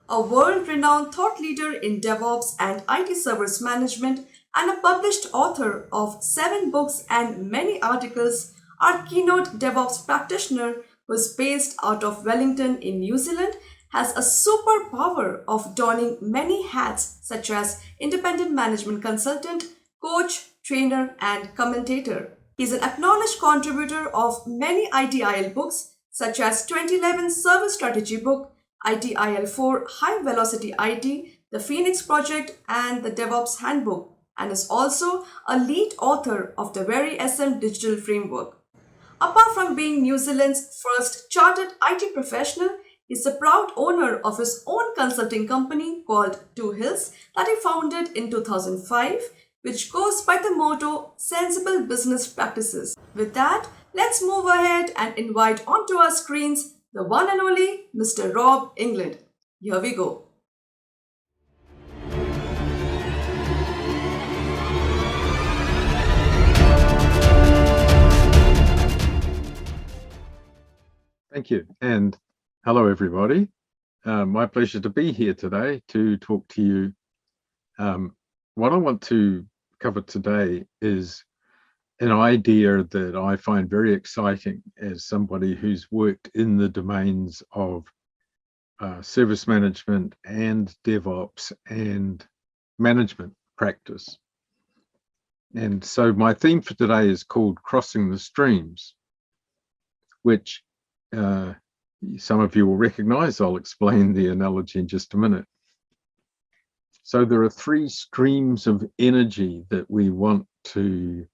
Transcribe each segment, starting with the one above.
a world-renowned thought leader in DevOps and IT service management and a published author of 7 books and many articles, our keynote DevOps practitioner, who is based out of Wellington in New Zealand, has a superpower of donning many hats such as independent management consultant, coach, trainer, and commentator. He is an acknowledged contributor of many ITIL books such as 2011 Service Strategy book, ITIL 4 High Velocity IT, the Phoenix Project, and the DevOps Handbook, and is also a lead author of the ITSM digital framework. Apart from being New Zealand's first chartered IT professional, he is the proud owner of his own consulting company called Two Hills that he founded in 2005, which goes by the motto Sensible Business Practices. With that, let's move ahead and invite onto our screens the one and only Mr. Rob England. Here we go. Thank you, and hello everybody. My pleasure to be here today to talk to you. What I want to cover today is an idea that I find very exciting as somebody who's worked in the domains of service management and DevOps and management practice. And so my theme for today is called Crossing the Streams, which some of you will recognize. I'll explain the analogy in just a minute. So there are 3 streams of energy that we want to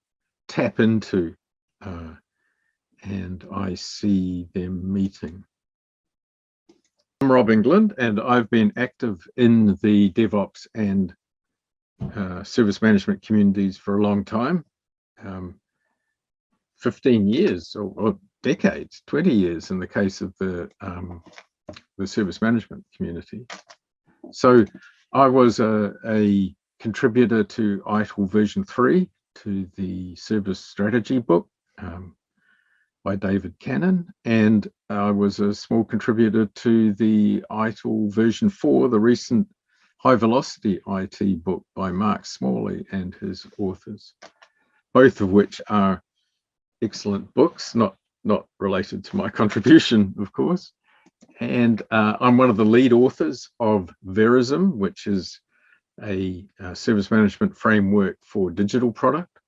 tap into, and I see them meeting. I'm Rob England, and I've been active in the DevOps and service management communities for a long time, 15 years or decades, 20 years in the case of the service management community. So I was a contributor to ITIL version 3, to the service strategy book by David Cannon, and I was a small contributor to the ITIL version 4, the recent high velocity IT book by Mark Smalley and his authors, both of which are excellent books, not related to my contribution, of course. And I'm one of the lead authors of Verism, which is a service management framework for digital product.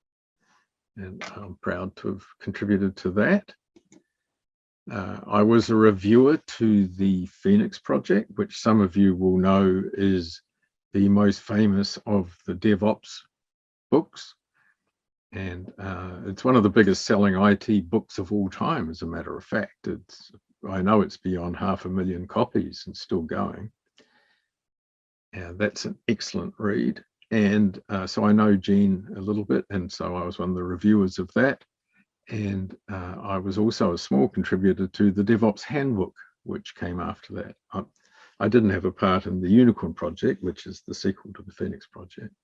And I'm proud to have contributed to that. I was a reviewer to the Phoenix Project, which some of you will know is the most famous of the DevOps books. And it's one of the biggest selling IT books of all time, as a matter of fact. I know it's beyond 500,000 copies and still going. That's an excellent read. And so I know Gene a little bit, and so I was one of the reviewers of that. And I was also a small contributor to the DevOps Handbook, which came after that. I didn't have a part in the Unicorn Project, which is the sequel to the Phoenix Project.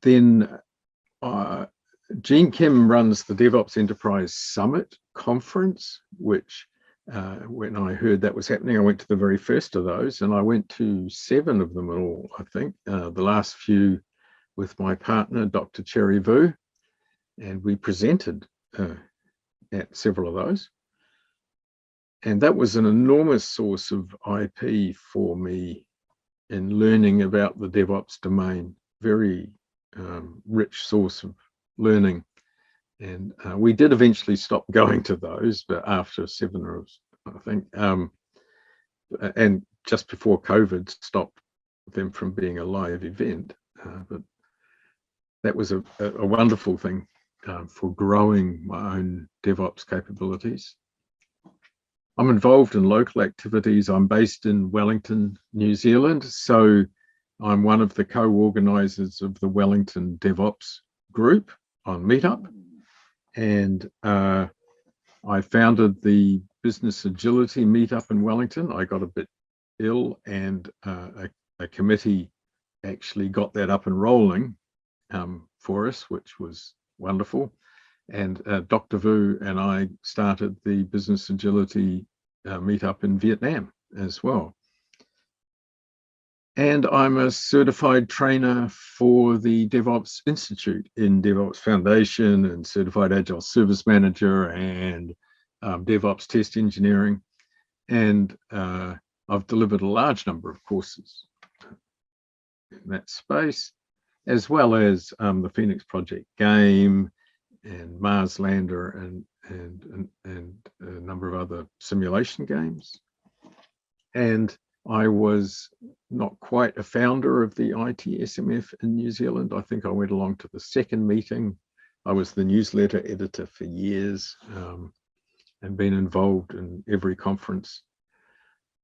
Then Gene Kim runs the DevOps Enterprise Summit Conference, which when I heard that was happening, I went to the very first of those, and I went to 7 of them in all, I think, the last few with my partner, Dr. Cherry Vu, and we presented at several of those. And that was an enormous source of IP for me in learning about the DevOps domain, very rich source of learning. And we did eventually stop going to those, but after 7 or I think, and just before COVID stopped them from being a live event. But that was a wonderful thing for growing my own DevOps capabilities. I'm involved in local activities. I'm based in Wellington, New Zealand, so I'm one of the co-organizers of the Wellington DevOps group on Meetup, and I founded the Business Agility Meetup in Wellington. I got a bit ill, and a committee actually got that up and rolling for us, which was wonderful. And Dr. Vu and I started the Business Agility meetup in Vietnam as well. And I'm a certified trainer for the DevOps Institute in DevOps Foundation and certified Agile Service Manager and DevOps Test Engineering. And I've delivered a large number of courses in that space, as well as the Phoenix Project game and Mars Lander and a number of other simulation games. And I was not quite a founder of the ITSMF in New Zealand. I think I went along to the second meeting. I was the newsletter editor for years and been involved in every conference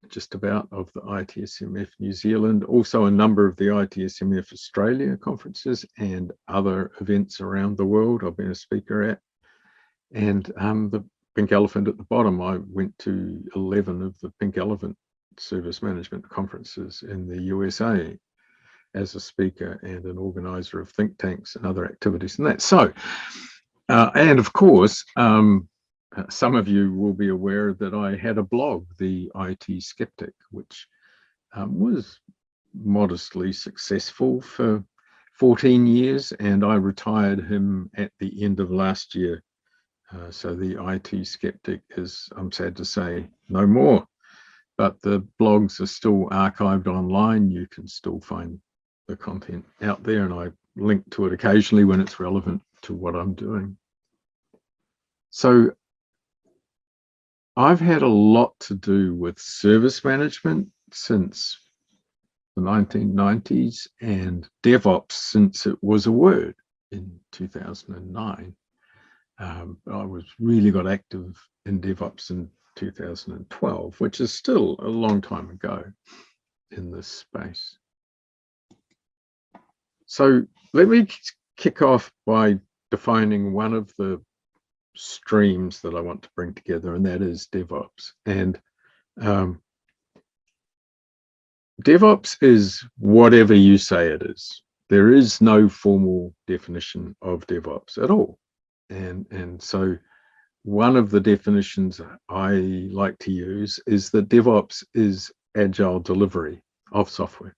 just about of the ITSMF New Zealand, also a number of the ITSMF Australia conferences and other events around the world I've been a speaker at. And the Pink Elephant at the bottom, I went to 11 of the Pink Elephant service management conferences in the USA as a speaker and an organizer of think tanks and other activities and that. So, and of course, some of you will be aware that I had a blog, the IT Skeptic, which was modestly successful for 14 years, and I retired him at the end of last year. So the IT Skeptic is, I'm sad to say, no more. But the blogs are still archived online. You can still find the content out there, and I link to it occasionally when it's relevant to what I'm doing. So I've had a lot to do with service management since the 1990s and DevOps since it was a word in 2009. I really got active in DevOps in 2012, which is still a long time ago in this space. So let me kick off by defining one of the streams that I want to bring together, and that is DevOps. And DevOps is whatever you say it is. There is no formal definition of DevOps at all. And so one of the definitions I like to use is that DevOps is agile delivery of software.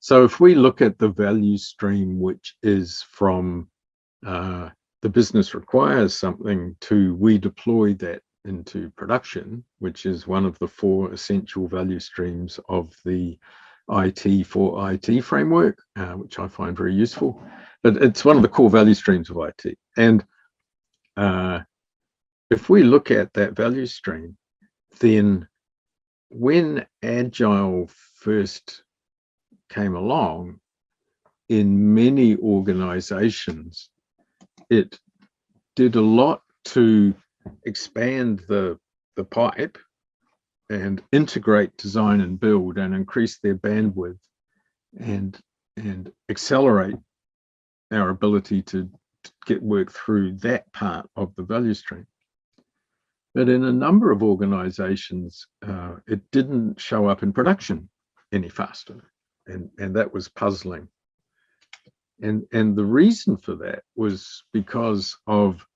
So if we look at the value stream, which is from the business requires something to we deploy that into production, which is one of the 4 essential value streams of the IT for IT framework, which I find very useful. But it's one of the core value streams of IT. And if we look at that value stream, then when Agile first came along, in many organizations, it did a lot to expand the pipe and integrate design and build and increase their bandwidth and accelerate our ability to get work through that part of the value stream. But in a number of organizations, it didn't show up in production any faster. And that was puzzling. And the reason for that was because of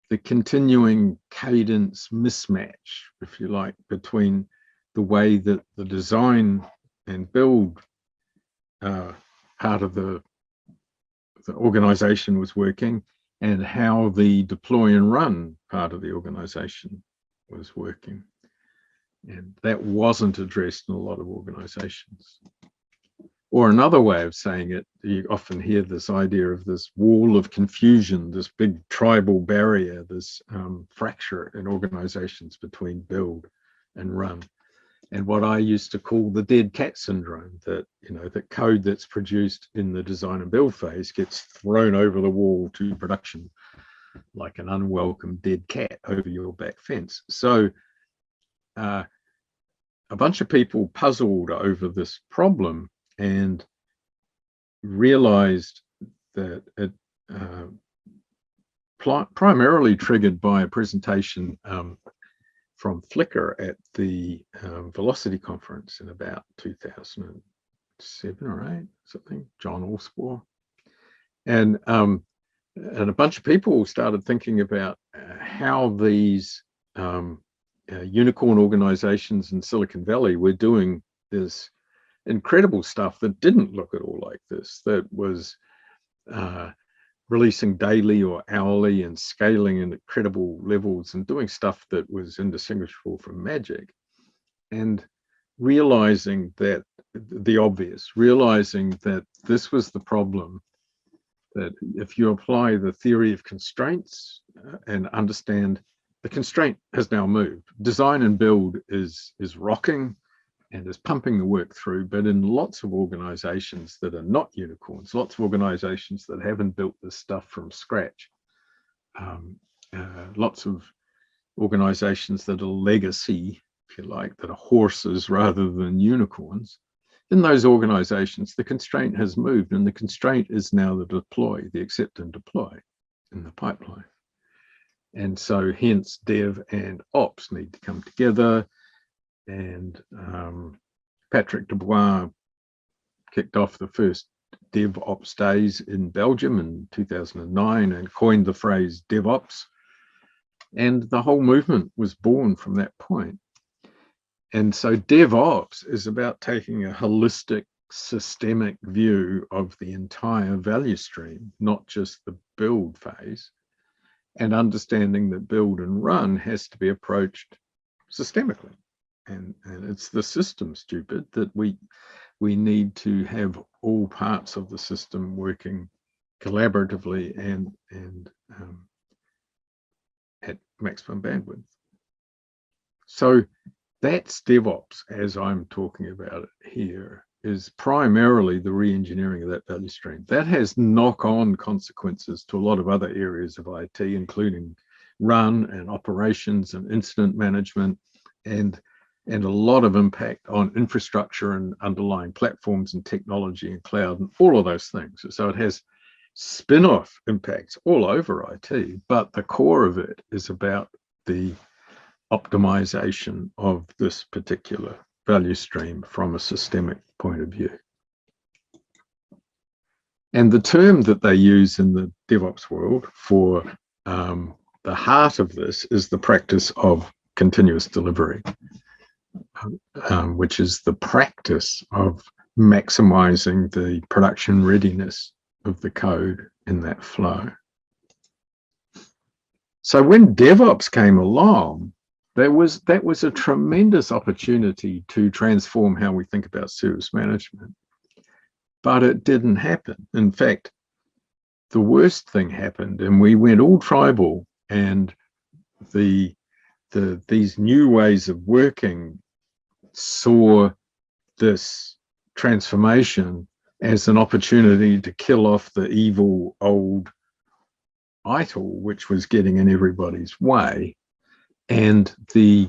the continuing cadence mismatch, if you like, between the way that the design and build part of the organization was working and how the deploy and run part of the organization was working. And that wasn't addressed in a lot of organizations. Or another way of saying it, you often hear this idea of this wall of confusion, this big tribal barrier, this fracture in organizations between build and run. And what I used to call the dead cat syndrome, that, you know, that code that's produced in the design and build phase gets thrown over the wall to production like an unwelcome dead cat over your back fence. So a bunch of people puzzled over this problem and realized that it primarily triggered by a presentation from Flickr at the Velocity conference in about 2007 or 8, something, John Allspaw. And a bunch of people started thinking about how these unicorn organizations in Silicon Valley were doing this incredible stuff that didn't look at all like this, that was releasing daily or hourly and scaling in incredible levels and doing stuff that was indistinguishable from magic. And realizing that the obvious, realizing that this was the problem, that if you apply the theory of constraints and understand the constraint has now moved, design and build is rocking and is pumping the work through, but in lots of organizations that are not unicorns, lots of organizations that haven't built this stuff from scratch, lots of organizations that are legacy, if you like, that are horses rather than unicorns. In those organizations, the constraint has moved, and the constraint is now the deploy, the accept and deploy in the pipeline. And so hence dev and ops need to come together. And Patrick Dubois kicked off the first DevOps days in Belgium in 2009 and coined the phrase DevOps. And the whole movement was born from that point. And so DevOps is about taking a holistic, systemic view of the entire value stream, not just the build phase, and understanding that build and run has to be approached systemically. And it's the system, stupid, that we need to have all parts of the system working collaboratively and at maximum bandwidth. So that's DevOps, as I'm talking about it here, is primarily the re-engineering of that value stream. That has knock-on consequences to a lot of other areas of IT, including run and operations and incident management, and a lot of impact on infrastructure and underlying platforms and technology and cloud and all of those things. So it has spin-off impacts all over IT, but the core of it is about the optimization of this particular value stream from a systemic point of view. And the term that they use in the DevOps world for the heart of this is the practice of continuous delivery, which is the practice of maximizing the production readiness of the code in that flow. So when DevOps came along, that was a tremendous opportunity to transform how we think about service management, but it didn't happen. In fact, the worst thing happened, and we went all tribal, and these new ways of working saw this transformation as an opportunity to kill off the evil old ITIL, which was getting in everybody's way. And the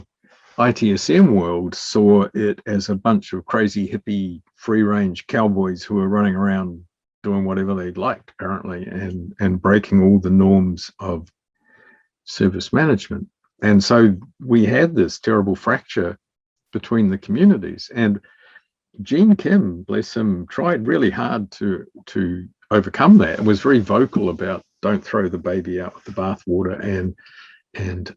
ITSM world saw it as a bunch of crazy hippie free-range cowboys who were running around doing whatever they'd liked, apparently, and breaking all the norms of service management. And so we had this terrible fracture between the communities. And Gene Kim, bless him, tried really hard to overcome that. It was very vocal about don't throw the baby out with the bathwater, and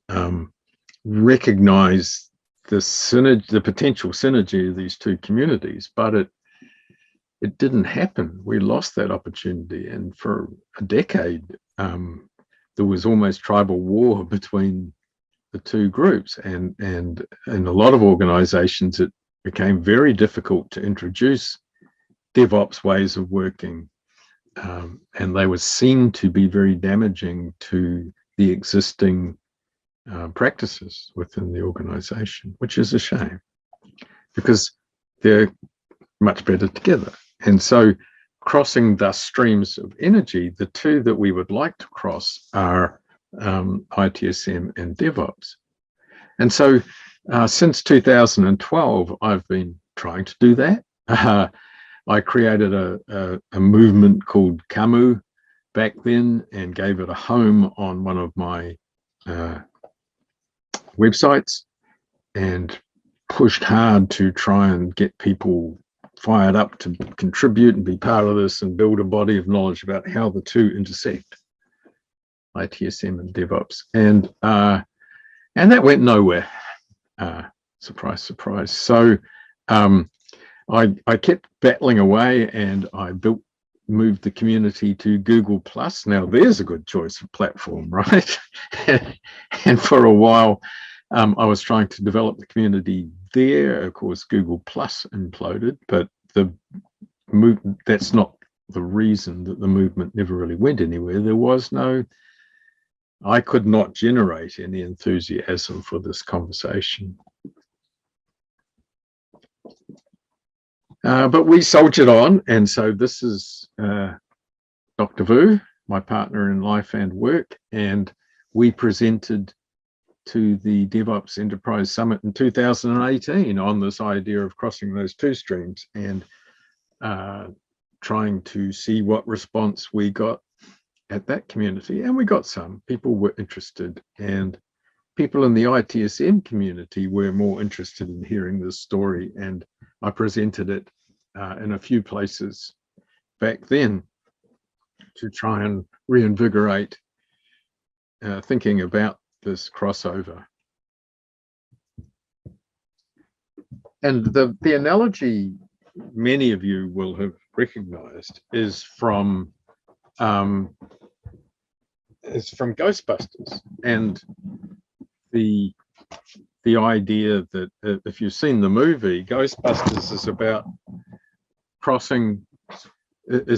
recognize the potential synergy of these two communities. But it didn't happen. We lost that opportunity, and for a decade there was almost tribal war between the two groups, and in a lot of organizations it became very difficult to introduce DevOps ways of working, and they were seen to be very damaging to the existing practices within the organization, which is a shame because they're much better together. And so crossing the streams of energy, the two that we would like to cross are ITSM and DevOps. And so since 2012, I've been trying to do that. I created a movement called Camu back then and gave it a home on one of my websites, and pushed hard to try and get people fired up to contribute and be part of this and build a body of knowledge about how the two intersect, ITSM and DevOps. And that went nowhere. Surprise, surprise. So I kept battling away, and I moved the community to Google Plus. Now there's a good choice of platform, right? And for a while, I was trying to develop the community there. Of course, Google Plus imploded, but that's not the reason that the movement never really went anywhere. I could not generate any enthusiasm for this conversation. But we soldiered on, and so this is Dr. Vu, my partner in life and work, and we presented to the DevOps Enterprise Summit in 2018 on this idea of crossing those two streams and trying to see what response we got at that community. And we got some. People were interested, and people in the ITSM community were more interested in hearing this story, and I presented it in a few places back then to try and reinvigorate thinking about this crossover. And the analogy many of you will have recognized is from Ghostbusters, and the idea that if you've seen the movie, Ghostbusters is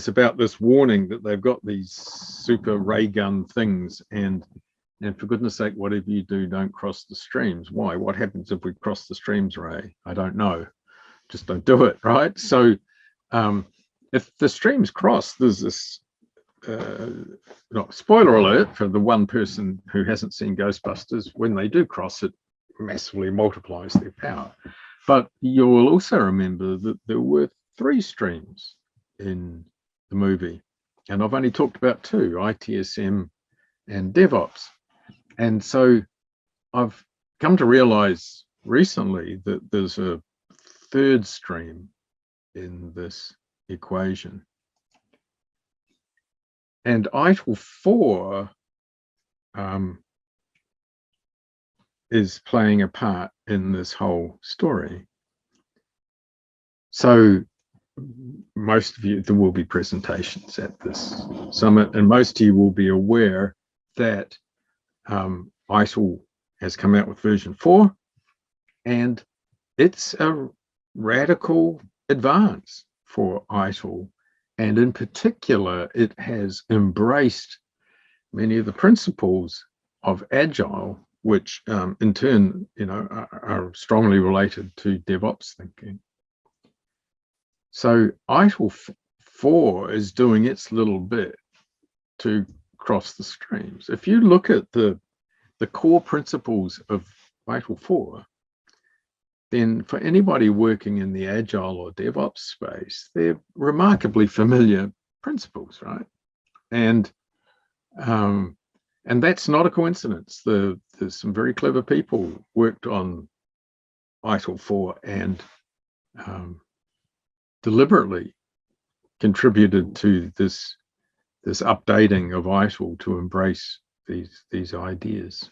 about this warning that they've got these super ray gun things, and for goodness sake, whatever you do, don't cross the streams. Why? What happens if we cross the streams, Ray? I don't know. Just don't do it, right? So if the streams cross, there's this spoiler alert for the one person who hasn't seen Ghostbusters, when they do cross, it massively multiplies their power. But you will also remember that there were 3 streams in the movie, and I've only talked about 2, ITSM and DevOps. And so I've come to realize recently that there's a 3rd stream in this equation. And ITIL 4 is playing a part in this whole story. So most of you, there will be presentations at this summit, and most of you will be aware that ITIL has come out with version 4, and it's a radical advance for ITIL. And in particular, it has embraced many of the principles of Agile, which in turn, are strongly related to DevOps thinking. So ITIL 4 is doing its little bit to cross the streams. If you look at the core principles of ITIL 4, then for anybody working in the Agile or DevOps space, they're remarkably familiar principles, right? And that's not a coincidence. There's some very clever people worked on ITIL 4 and deliberately contributed to this updating of ITIL to embrace these ideas.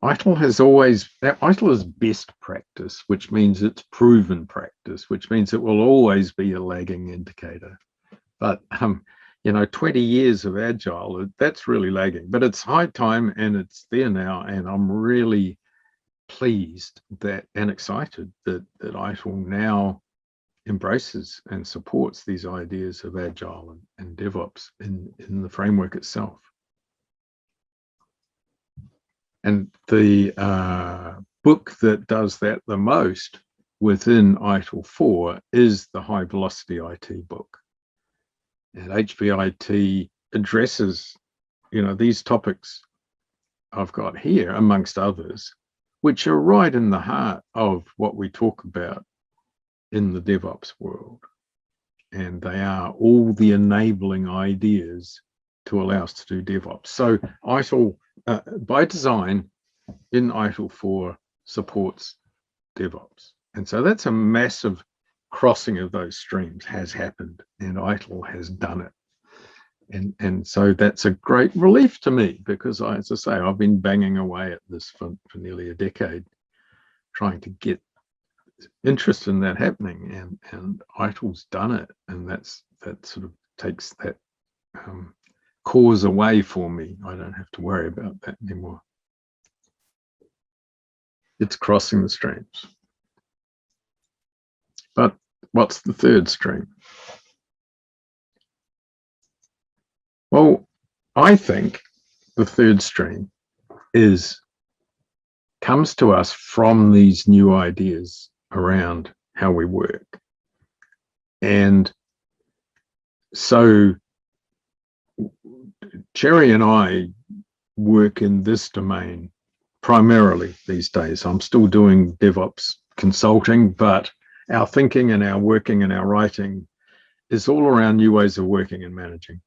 ITIL is best practice, which means it's proven practice, which means it will always be a lagging indicator. But 20 years of Agile, that's really lagging, but it's high time and it's there now. And I'm really pleased and excited that ITIL now embraces and supports these ideas of Agile and DevOps in the framework itself. And the book that does that the most within ITIL 4 is the High Velocity IT book. And HVIT addresses, these topics I've got here, amongst others, which are right in the heart of what we talk about in the DevOps world. And they are all the enabling ideas to allow us to do DevOps. So ITIL, by design, in ITIL 4 supports DevOps. And so that's a massive crossing of those streams has happened, and ITIL has done it. And so that's a great relief to me, because as I say, I've been banging away at this for nearly a decade, trying to get interest in that happening, and ITIL's done it, and that sort of takes that cause away for me. I don't have to worry about that anymore. It's crossing the streams. But what's the third stream? Well, I think the third stream comes to us from these new ideas around how we work. And so Cherry and I work in this domain primarily these days. I'm still doing DevOps consulting, but our thinking and our working and our writing is all around new ways of working and managing,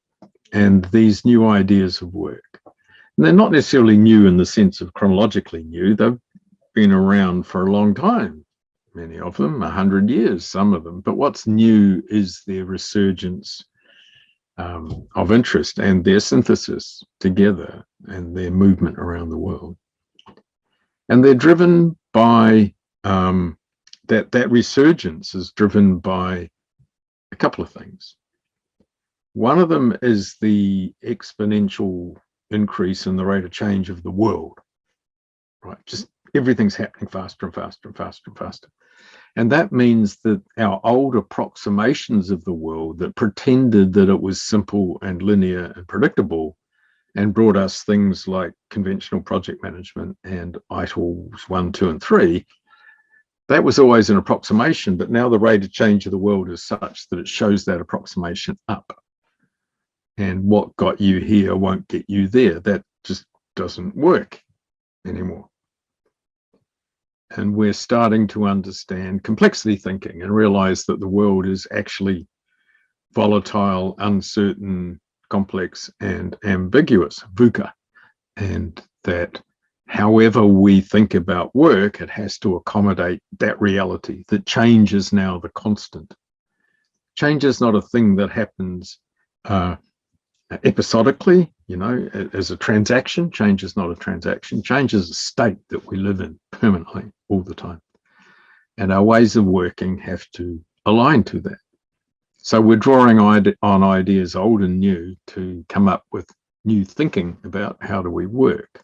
and these new ideas of work. And they're not necessarily new in the sense of chronologically new. They've been around for a long time, many of them, 100 years, some of them. But what's new is their resurgence of interest and their synthesis together and their movement around the world. And they're driven by, that resurgence is driven by a couple of things. One of them is the exponential increase in the rate of change of the world, right? Just everything's happening faster and faster and faster and faster. And that means that our old approximations of the world that pretended that it was simple and linear and predictable and brought us things like conventional project management and ITILs 1, 2, and 3, that was always an approximation, but now the rate of change of the world is such that it shows that approximation up. And what got you here won't get you there. That just doesn't work anymore. And we're starting to understand complexity thinking and realize that the world is actually volatile, uncertain, complex, and ambiguous, VUCA. And that however we think about work, it has to accommodate that reality, that change is now the constant. Change is not a thing that happens episodically, as a transaction. Change is not a transaction. Change is a state that we live in permanently all the time. And our ways of working have to align to that. So we're drawing on ideas old and new to come up with new thinking about how do we work.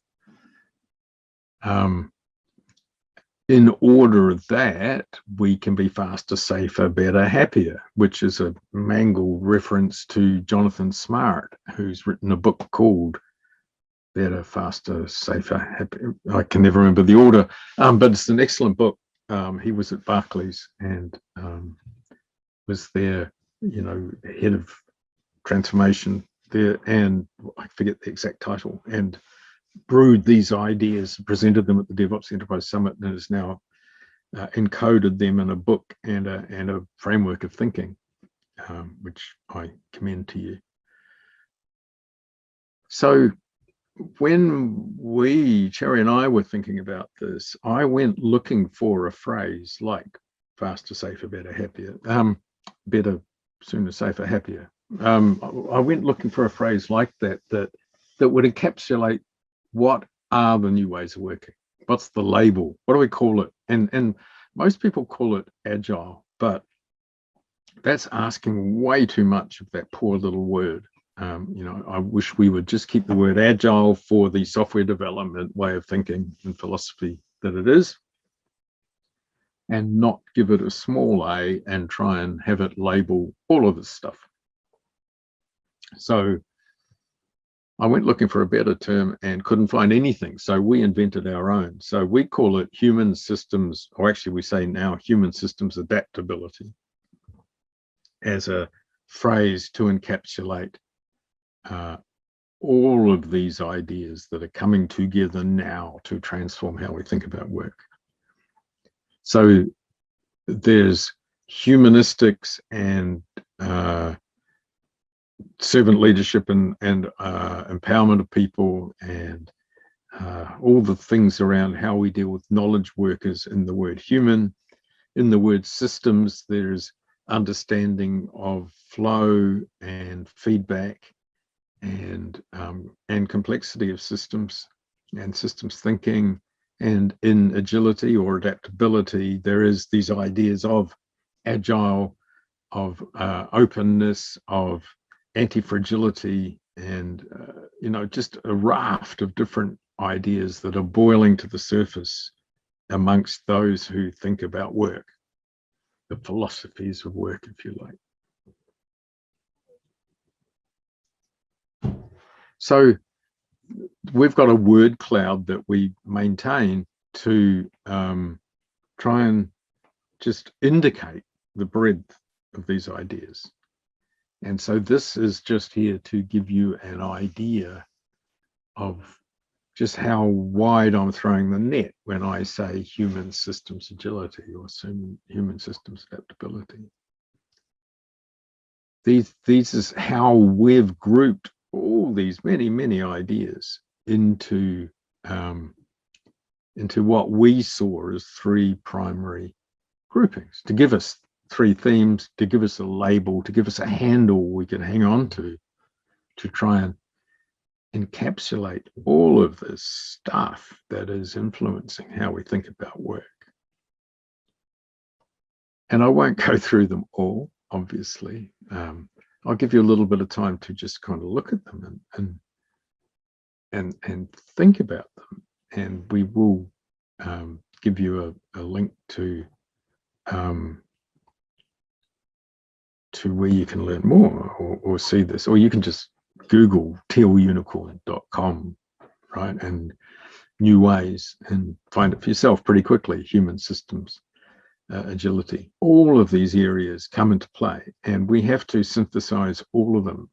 In order that we can be faster, safer, better, happier, which is a mangled reference to Jonathan Smart, who's written a book called Better, Faster, Safer, Happier. I can never remember the order, but it's an excellent book. He was at Barclays and was there, head of transformation there, and I forget the exact title, and brewed these ideas, presented them at the DevOps Enterprise Summit, and has now encoded them in a book and a framework of thinking, which I commend to you. So when Cherry and I were thinking about this, I went looking for a phrase like faster, safer, better, happier, better, sooner, safer, happier. I went looking for a phrase like that would encapsulate what are the new ways of working? What's the label? What do we call it? And most people call it Agile, but that's asking way too much of that poor little word. I wish we would just keep the word Agile for the software development way of thinking and philosophy that it is, and not give it a small a and try and have it label all of this stuff. So I went looking for a better term and couldn't find anything. So we invented our own. So we call it human systems, or actually we say now human systems adaptability, as a phrase to encapsulate all of these ideas that are coming together now to transform how we think about work. So there's humanistics and servant leadership and empowerment of people, and all the things around how we deal with knowledge workers in the word human. In the word systems, there's understanding of flow and feedback and complexity of systems and systems thinking. And in agility or adaptability, there is these ideas of agile, of openness, of anti-fragility, and just a raft of different ideas that are boiling to the surface amongst those who think about work, the philosophies of work, if you like. So we've got a word cloud that we maintain to try and just indicate the breadth of these ideas. And so this is just here to give you an idea of just how wide I'm throwing the net when I say human systems agility or human systems adaptability. These is how we've grouped all these many ideas into what we saw as three primary groupings, to give us three themes, to give us a label, to give us a handle we can hang on to try and encapsulate all of this stuff that is influencing how we think about work. And I won't go through them all, obviously. I'll give you a little bit of time to just kind of look at them and think about them. And we will give you a link to where you can learn more or see this, or you can just Google tealunicorn.com, right, and new ways, and find it for yourself pretty quickly. Human systems agility. All of these areas come into play, and we have to synthesize all of them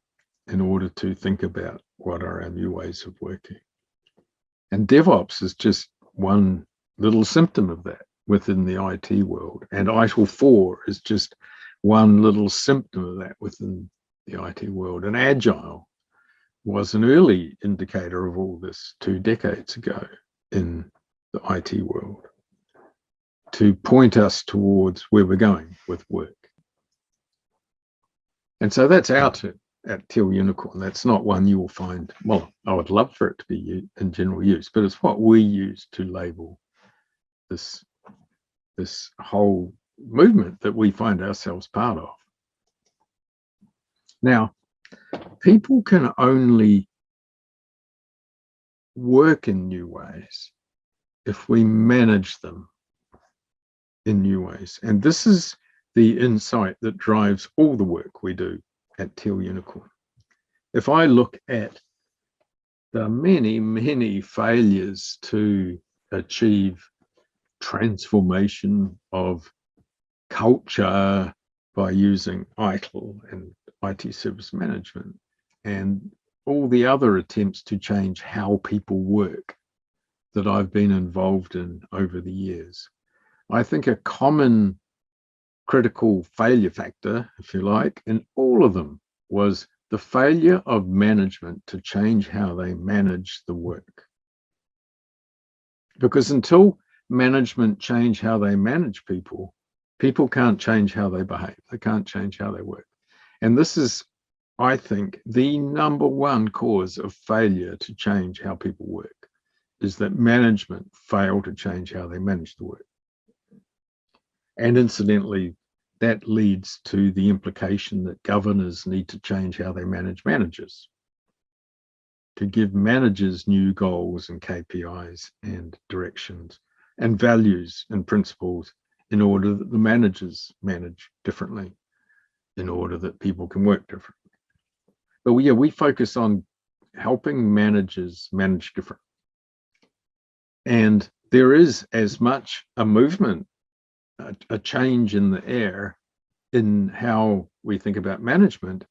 in order to think about what are our new ways of working. And DevOps is just one little symptom of that within the IT world, and ITIL 4 is just one little symptom of that within the IT world. And Agile was an early indicator of all this 2 decades ago in the IT world, to point us towards where we're going with work. And so that's out at Teal Unicorn. That's not one you will find, well, I would love for it to be in general use, but it's what we use to label this whole movement that we find ourselves part of. Now, people can only work in new ways if we manage them in new ways. And this is the insight that drives all the work we do at Teal Unicorn. If I look at the many failures to achieve transformation of culture by using ITIL and IT service management, and all the other attempts to change how people work that I've been involved in over the years, I think a common critical failure factor, if you like, in all of them was the failure of management to change how they manage the work. Because until management change how they manage people, people can't change how they behave. They can't change how they work. And this is, I think, the #1 cause of failure to change how people work, is that management fail to change how they manage the work. And incidentally, that leads to the implication that governors need to change how they manage managers, to give managers new goals and KPIs and directions and values and principles in order that the managers manage differently, in order that people can work differently. But we focus on helping managers manage differently. And there is as much a movement, a change in the air in how we think about management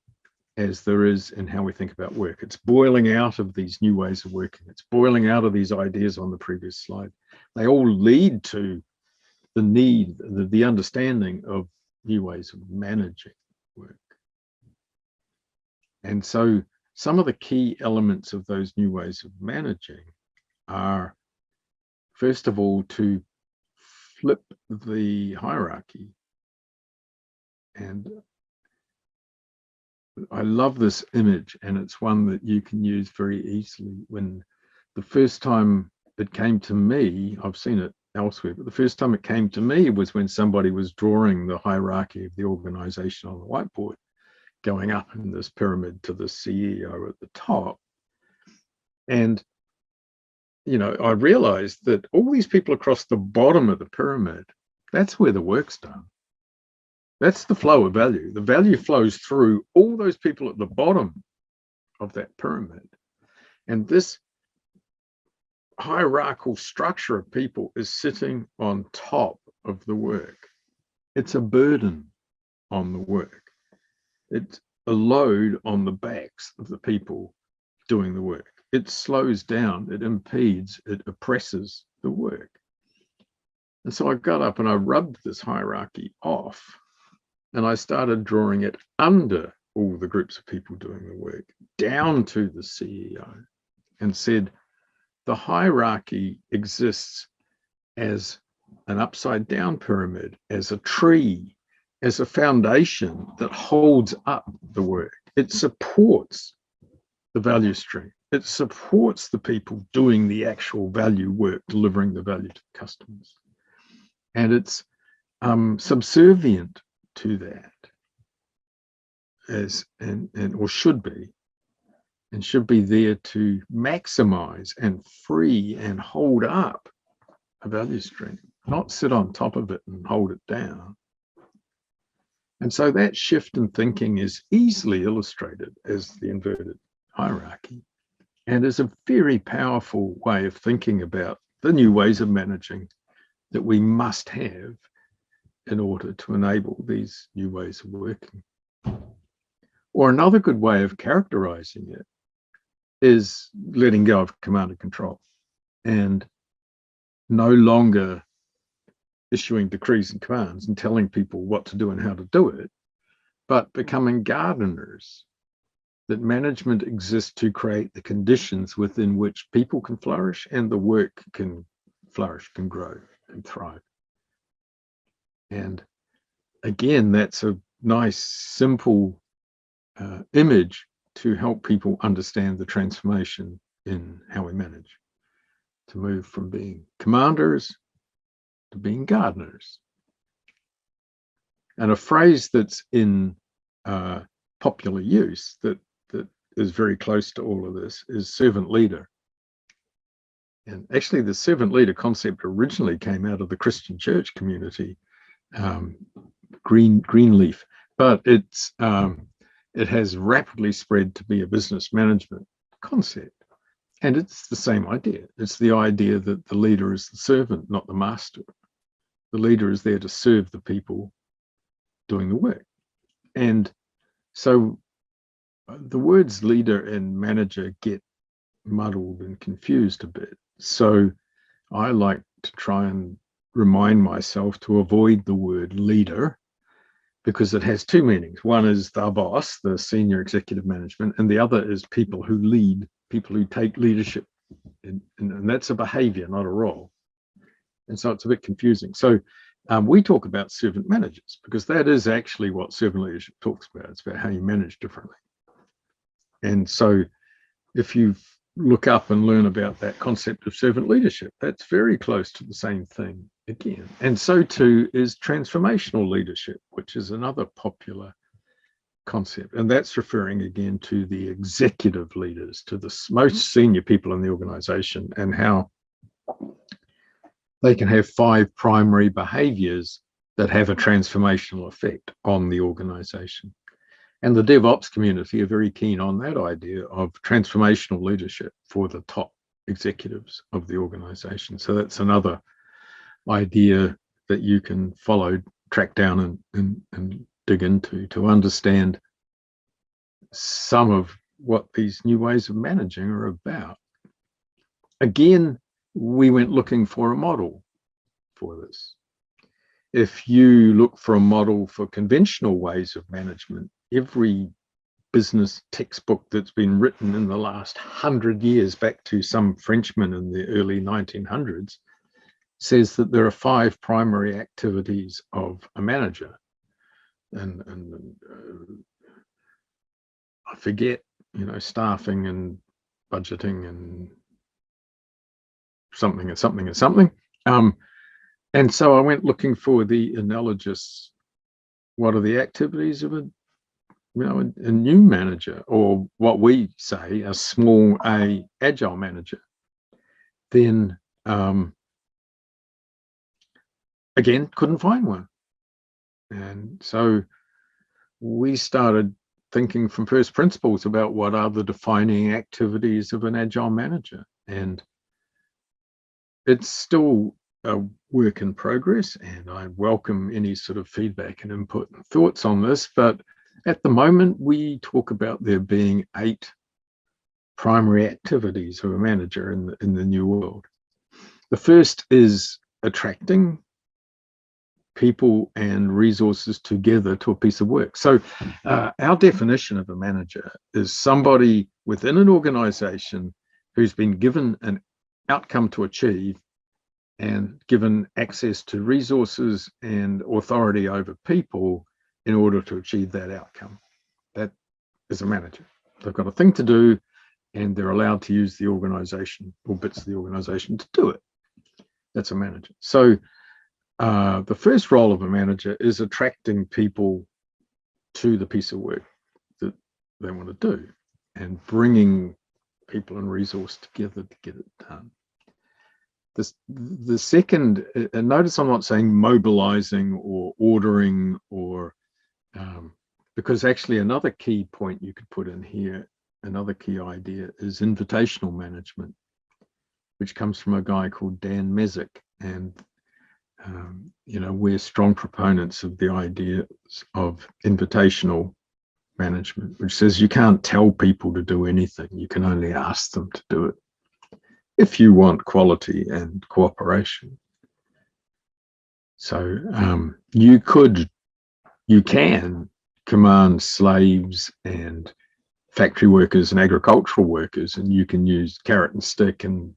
as there is in how we think about work. It's boiling out of these new ways of working. It's boiling out of these ideas on the previous slide. They all lead to the need, the understanding of new ways of managing work. And so some of the key elements of those new ways of managing are, first of all, to flip the hierarchy. And I love this image, and it's one that you can use very easily. When the first time it came to me, I've seen it elsewhere, but the first time it came to me was when somebody was drawing the hierarchy of the organization on the whiteboard, going up in this pyramid to the CEO at the top. And, I realized that all these people across the bottom of the pyramid, that's where the work's done. That's the flow of value. The value flows through all those people at the bottom of that pyramid. And this hierarchical structure of people is sitting on top of the work. It's a burden on the work. It's a load on the backs of the people doing the work. It slows down, it impedes, it oppresses the work. And so I got up and I rubbed this hierarchy off, and I started drawing it under all the groups of people doing the work, down to the CEO, and said, the hierarchy exists as an upside down pyramid, as a tree, as a foundation that holds up the work. It supports the value stream. It supports the people doing the actual value work, delivering the value to the customers. And it's subservient to that, or should be, and should be there to maximize and free and hold up a value stream, not sit on top of it and hold it down. And so that shift in thinking is easily illustrated as the inverted hierarchy, and is a very powerful way of thinking about the new ways of managing that we must have in order to enable these new ways of working. Or another good way of characterizing it is letting go of command and control, and no longer issuing decrees and commands and telling people what to do and how to do it, but becoming gardeners. That management exists to create the conditions within which people can flourish and the work can flourish, can grow, and thrive. And again, that's a nice, simple image to help people understand the transformation in how we manage, to move from being commanders to being gardeners. And a phrase that's in popular use that is very close to all of this is servant leader. And actually the servant leader concept originally came out of the Christian church community, Greenleaf, but it has rapidly spread to be a business management concept. And it's the same idea. It's the idea that the leader is the servant, not the master. The leader is there to serve the people doing the work. And so the words leader and manager get muddled and confused a bit. So I like to try and remind myself to avoid the word leader, because it has two meanings. One is the boss, the senior executive management, and the other is people who lead, people who take leadership. And that's a behavior, not a role. And so it's a bit confusing. So we talk about servant managers, because that is actually what servant leadership talks about. It's about how you manage differently. And so if you look up and learn about that concept of servant leadership, that's very close to the same thing again. And so too is transformational leadership, which is another popular concept. And that's referring again to the executive leaders, to the most senior people in the organization, and how they can have 5 primary behaviors that have a transformational effect on the organization. And the DevOps community are very keen on that idea of transformational leadership for the top executives of the organization. So that's another idea that you can follow, track down and dig into to understand some of what these new ways of managing are about. Again, we went looking for a model for this. If you look for a model for conventional ways of management, every business textbook that's been written in the last 100 years, back to some Frenchman in the early 1900s, says that there are 5 primary activities of a manager. And I forget, staffing and budgeting and something and something and something. And so I went looking for the analogous, what are the activities of a new manager, or what we say a small a agile manager. Then again, couldn't find one. And so we started thinking from first principles about what are the defining activities of an agile manager. And it's still a work in progress, and I welcome any sort of feedback and input and thoughts on this. But at the moment, we talk about there being 8 primary activities of a manager in the new world. The first is attracting people and resources together to a piece of work. So our definition of a manager is somebody within an organization who's been given an outcome to achieve and given access to resources and authority over people in order to achieve that outcome. That is a manager. They've got a thing to do, and they're allowed to use the organization or bits of the organization to do it. That's a manager. So the first role of a manager is attracting people to the piece of work that they want to do and bringing people and resource together to get it done. The second, and notice I'm not saying mobilizing or ordering or, because actually another key point you could put in here, another key idea is invitational management, which comes from a guy called Dan Mezek. And, we're strong proponents of the ideas of invitational management, which says you can't tell people to do anything. You can only ask them to do it if you want quality and cooperation. So you can command slaves and factory workers and agricultural workers, and you can use carrot and stick, and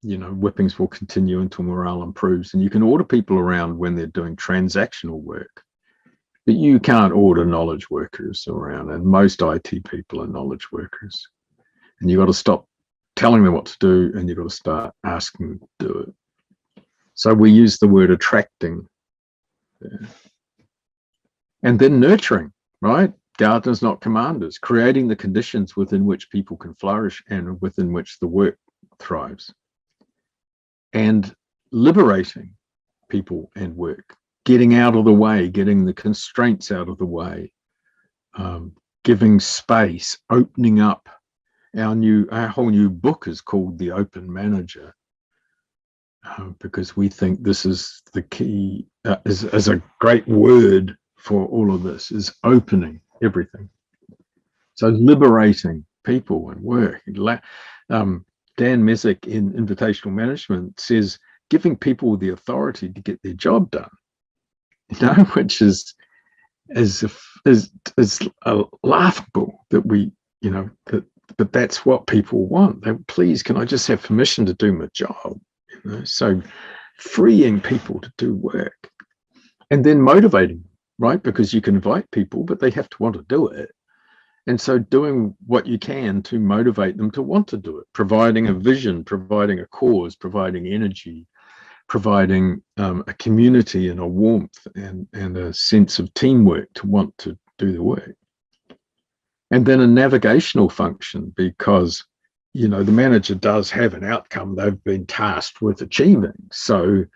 whippings will continue until morale improves, and you can order people around when they're doing transactional work, but you can't order knowledge workers around, and most IT people are knowledge workers, and you've got to stop telling them what to do, and you've got to start asking them to do it. So we use the word attracting there. And then nurturing, right? Gardeners, not commanders, creating the conditions within which people can flourish and within which the work thrives. And liberating people and work, getting out of the way, getting the constraints out of the way, giving space, opening up. Our whole new book is called The Open Manager, because we think this is the key, is a great word for all of this, is opening everything. So liberating people and work. Dan Mezek in Invitational Management says giving people the authority to get their job done, which is laughable that we, but that's what people want. Please, can I just have permission to do my job? So freeing people to do work, and then motivating, right? Because you can invite people, but they have to want to do it. And so doing what you can to motivate them to want to do it, providing a vision, providing a cause, providing energy, providing a community and a warmth and a sense of teamwork to want to do the work. And then a navigational function, because, the manager does have an outcome they've been tasked with achieving. So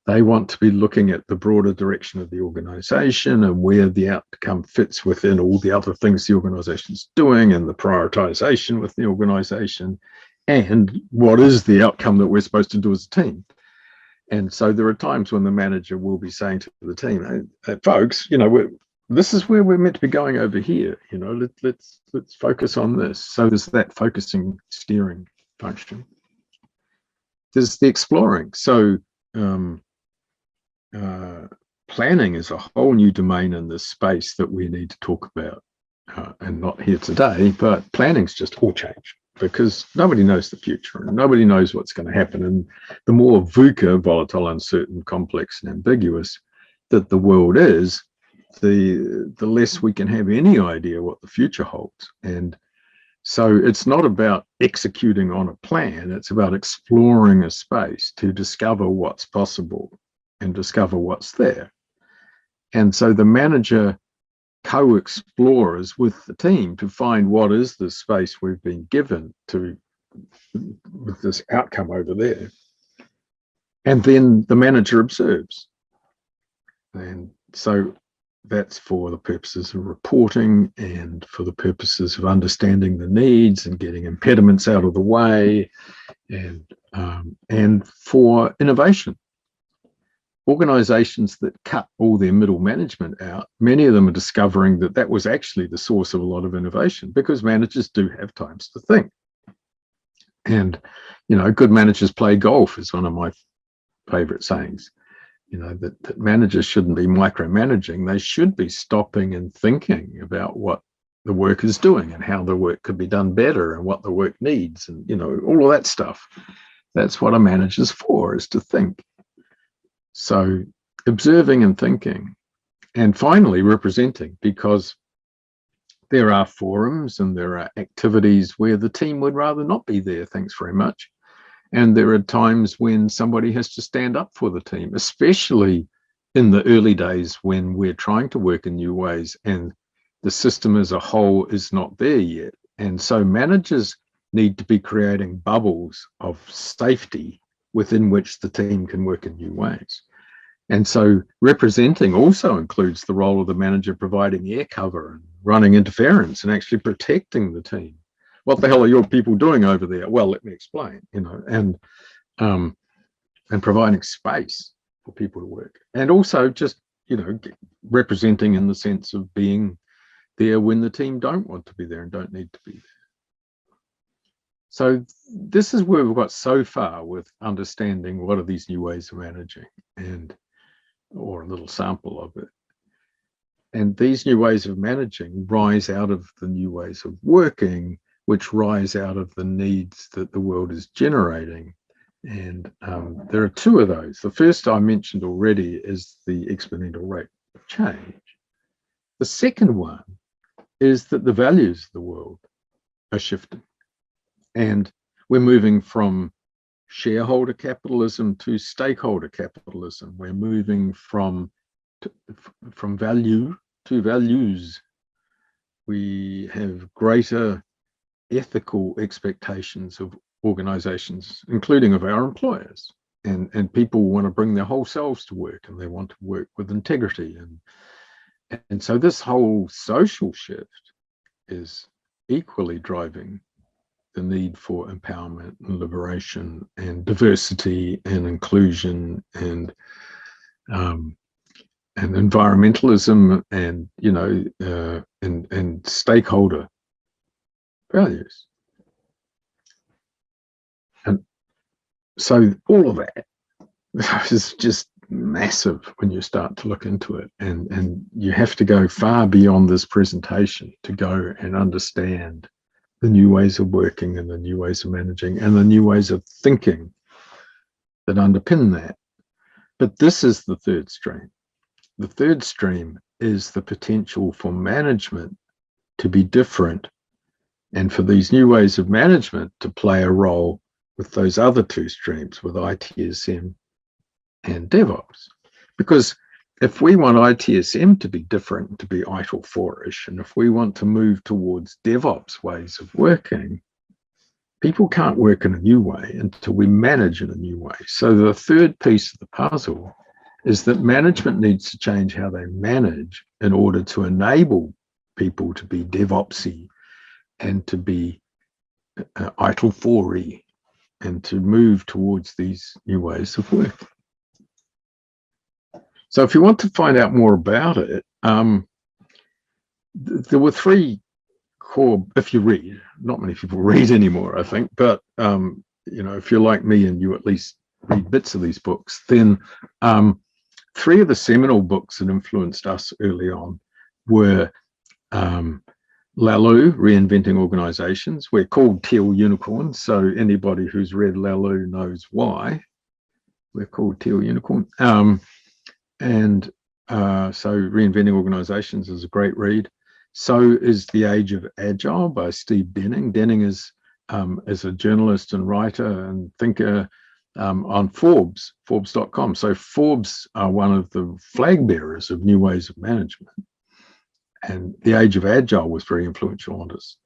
they want to be looking at the broader direction of the organization and where the outcome fits within all the other things the organization is doing and the prioritization with the organization and what is the outcome that we're supposed to do as a team. And so there are times when the manager will be saying to the team, hey folks, this is where we're meant to be going over here. Let's focus on this. So there's that focusing, steering function. There's the exploring. So planning is a whole new domain in this space that we need to talk about, and not here today, but planning's just all changed because nobody knows the future and nobody knows what's going to happen. And the more VUCA, volatile, uncertain, complex, and ambiguous, that the world is, the less we can have any idea what the future holds. And so it's not about executing on a plan, it's about exploring a space to discover what's possible and discover what's there. And so the manager co-explores with the team to find what is the space we've been given to with this outcome over there. And then the manager observes. And so that's for the purposes of reporting and for the purposes of understanding the needs and getting impediments out of the way, and for innovation. Organizations that cut all their middle management out, many of them are discovering that that was actually the source of a lot of innovation, because managers do have times to think. And, you know, good managers play golf is one of my favorite sayings. You know, that managers shouldn't be micromanaging. They should be stopping and thinking about what the work is doing and how the work could be done better and what the work needs, and, you know, all of that stuff. That's what a manager's for, is to think. So observing and thinking, and finally representing, because there are forums and there are activities where the team would rather not be there, thanks very much. And there are times when somebody has to stand up for the team, especially in the early days when we're trying to work in new ways and the system as a whole is not there yet. And so managers need to be creating bubbles of safety within which the team can work in new ways. And so representing also includes the role of the manager providing air cover and running interference and actually protecting the team. What the hell are your people doing over there? Well, let me explain, you know, and providing space for people to work. And also just, you know, representing in the sense of being there when the team don't want to be there and don't need to be there. So this is where we've got so far with understanding what are these new ways of managing, and or a little sample of it. And these new ways of managing rise out of the new ways of working, which rise out of the needs that the world is generating. And there are two of those. The first I mentioned already is the exponential rate of change. The second one is that the values of the world are shifting. And we're moving from shareholder capitalism to stakeholder capitalism. We're moving from value to values. We have greater ethical expectations of organizations, including of our employers. And people want to bring their whole selves to work, and they want to work with integrity. And so this whole social shift is equally driving the need for empowerment and liberation and diversity and inclusion and environmentalism and, you know, and stakeholder values. And so all of that is just massive when you start to look into it, and you have to go far beyond this presentation to go and understand the new ways of working and the new ways of managing and the new ways of thinking that underpin that. But this is the third stream. The third stream is the potential for management to be different, and for these new ways of management to play a role with those other two streams, with ITSM and DevOps. Because if we want ITSM to be different, to be ITIL 4-ish, and if we want to move towards DevOps ways of working, people can't work in a new way until we manage in a new way. So the third piece of the puzzle is that management needs to change how they manage in order to enable people to be DevOpsy and to be ITIL 4-y and to move towards these new ways of working. So if you want to find out more about it, there were three core, if you read, not many people read anymore, I think, but you know, if you're like me and you at least read bits of these books, then three of the seminal books that influenced us early on were Laloux, Reinventing Organizations. We're called Teal Unicorns, so anybody who's read Laloux knows why we're called Teal Unicorn. And So Reinventing Organizations is a great read. So is The Age of Agile by Steve Denning. Denning is a journalist and writer and thinker on Forbes.com. So Forbes are one of the flag bearers of new ways of management. And The Age of Agile was very influential on us.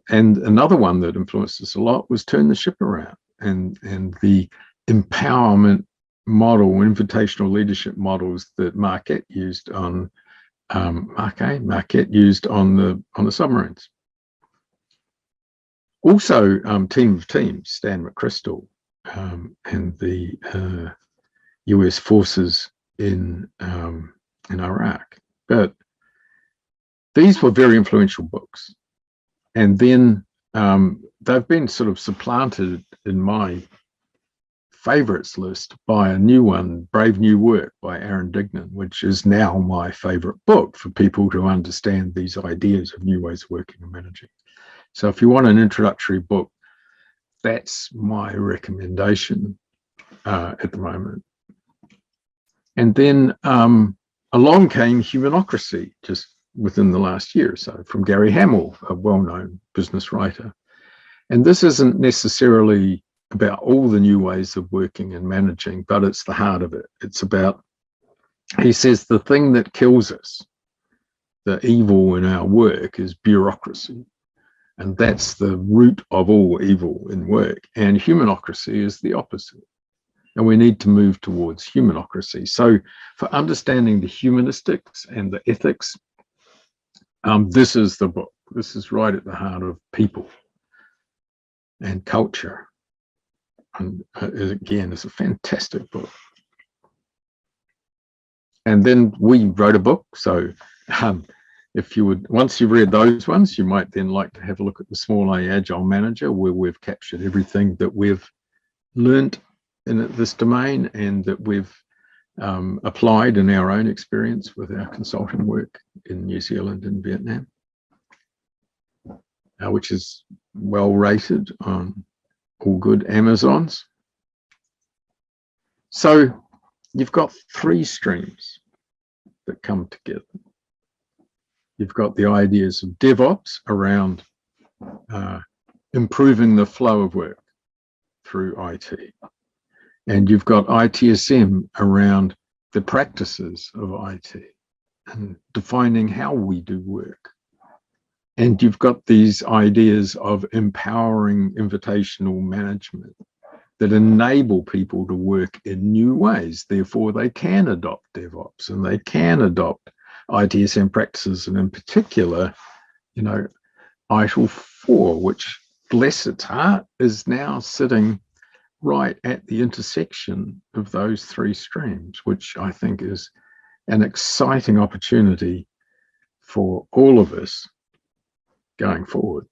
And another one that influenced us a lot was Turn the Ship Around, and the empowerment model, invitational leadership models that Marquette used on used on the submarines. Also, Team of Teams, Stan McChrystal, and the US forces in Iraq. But these were very influential books. And then they've been sort of supplanted in my favorites list by a new one, Brave New Work by Aaron Dignan, which is now my favorite book for people to understand these ideas of new ways of working and managing. So if you want an introductory book, that's my recommendation at the moment. And then along came Humanocracy, just within the last year or so, from Gary Hamel, a well-known business writer. And this isn't necessarily about all the new ways of working and managing, but it's the heart of it. It's about, he says, the thing that kills us, the evil in our work, is bureaucracy. And that's the root of all evil in work. And humanocracy is the opposite. And we need to move towards humanocracy. So for understanding the humanistics and the ethics, this is the book. This is right at the heart of people and culture. And again, it's a fantastic book. And then we wrote a book. So if you would, once you've read those ones, you might then like to have a look at the Small A Agile Manager, where we've captured everything that we've learned in this domain and that we've applied in our own experience with our consulting work in New Zealand and Vietnam, which is well rated on all good Amazons. So you've got three streams that come together. You've got the ideas of DevOps around improving the flow of work through IT. And you've got ITSM around the practices of IT and defining how we do work. And you've got these ideas of empowering invitational management that enable people to work in new ways. Therefore, they can adopt DevOps and they can adopt ITSM practices. And in particular, ITIL 4, which, bless its heart, is now sitting right at the intersection of those three streams, which I think is an exciting opportunity for all of us going forward.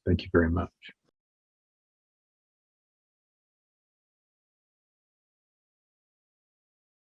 Thank you very much.